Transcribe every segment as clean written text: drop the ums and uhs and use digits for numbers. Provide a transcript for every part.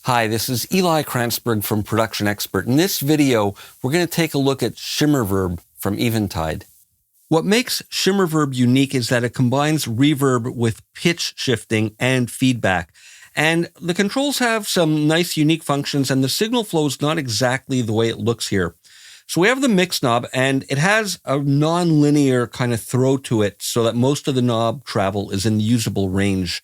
Hi, this is Eli Krantzberg from Production Expert. In this video, we're going to take a look at ShimmerVerb from Eventide. What makes ShimmerVerb unique is that it combines reverb with pitch shifting and feedback. And the controls have some nice unique functions, and the signal flow is not exactly the way it looks here. So we have the mix knob, and it has a non-linear kind of throw to it so that most of the knob travel is in usable range.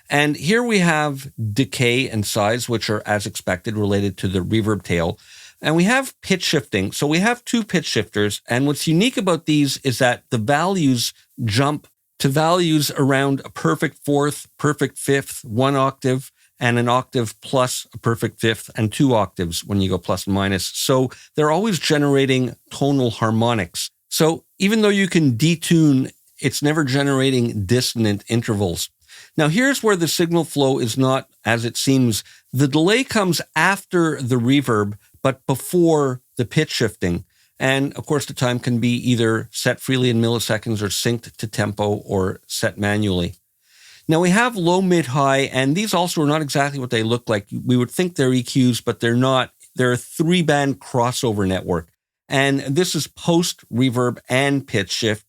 And here we have decay and size, which are as expected related to the reverb tail. And we have pitch shifting. So we have two pitch shifters. And what's unique about these is that the values jump to values around a perfect fourth, perfect fifth, 1 octave, and an octave plus a perfect fifth, and 2 octaves when you go plus and minus. So they're always generating tonal harmonics. So even though you can detune, it's never generating dissonant intervals. Now, here's where the signal flow is not as it seems. The delay comes after the reverb, but before the pitch shifting. And of course, the time can be either set freely in milliseconds or synced to tempo or set manually. Now, we have low, mid, high, and these also are not exactly what they look like. We would think they're EQs, but they're not. They're a 3-band crossover network. And this is post reverb and pitch shift.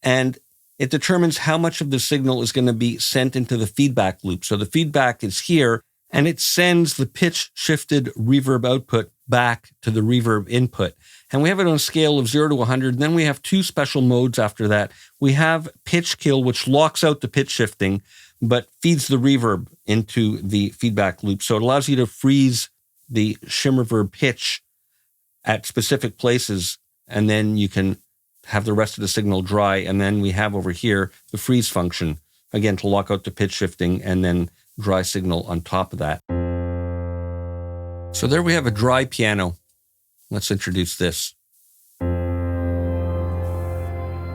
And it determines how much of the signal is going to be sent into the feedback loop. So the feedback is here, and it sends the pitch-shifted reverb output back to the reverb input. And we have it on a scale of 0 to 100. And then we have two special modes after that. We have pitch kill, which locks out the pitch shifting, but feeds the reverb into the feedback loop. So it allows you to freeze the ShimmerVerb pitch at specific places, and then you can have the rest of the signal dry. And then we have over here the freeze function, again, to lock out the pitch shifting and then dry signal on top of that. So there we have a dry piano. Let's introduce this. So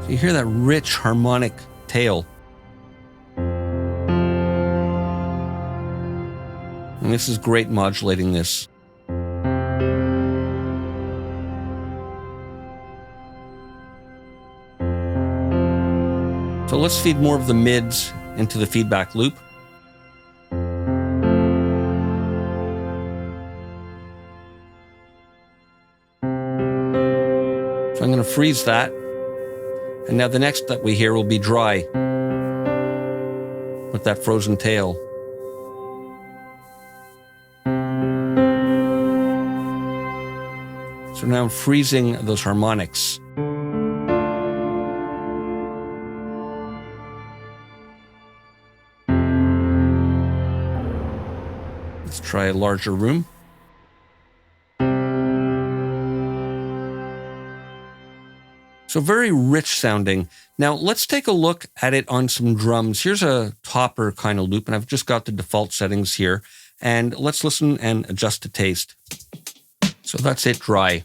you hear that rich harmonic tail. And this is great modulating this. So let's feed more of the mids into the feedback loop. So I'm going to freeze that. And now the next that we hear will be dry with that frozen tail. So now I'm freezing those harmonics. Let's try a larger room. So very rich sounding. Now let's take a look at it on some drums. Here's a topper kind of loop, and I've just got the default settings here. And let's listen and adjust to taste. So that's it dry.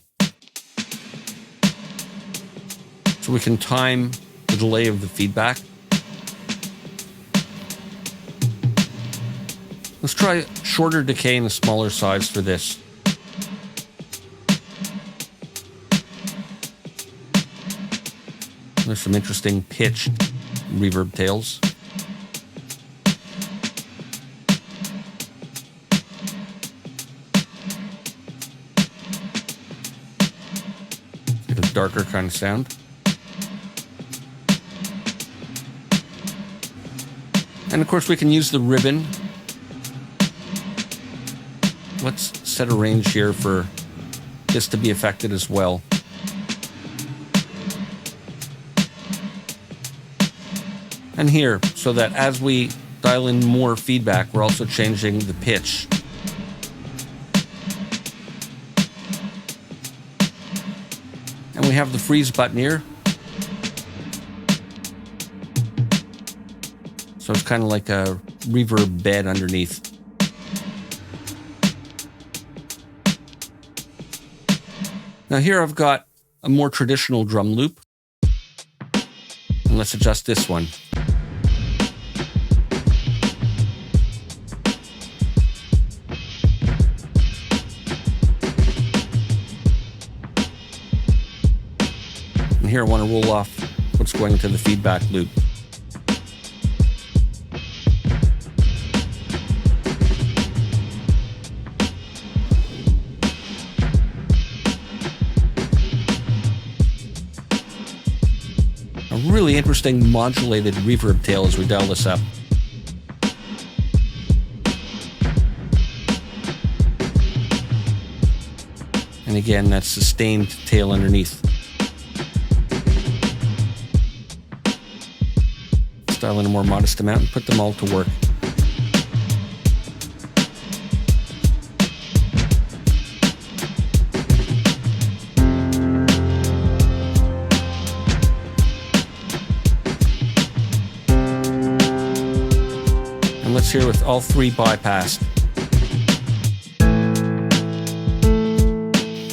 So we can time the delay of the feedback. Let's try shorter decay and a smaller size for this. There's some interesting pitched reverb tails. Get a darker kind of sound. And of course we can use the ribbon. Let's set a range here for this to be affected as well. And here, so that as we dial in more feedback, we're also changing the pitch. And we have the freeze button here. So it's kind of like a reverb bed underneath. Now here I've got a more traditional drum loop. And let's adjust this one. And here I want to roll off what's going into the feedback loop. really interesting modulated reverb tail as we dial this up. And again, that sustained tail underneath. Let's dial in a more modest amount and put them all to work. And let's hear with all three bypassed.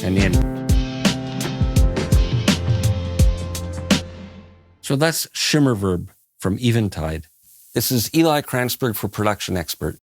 And in. So that's ShimmerVerb from Eventide. This is Eli Krantzberg for Production Expert.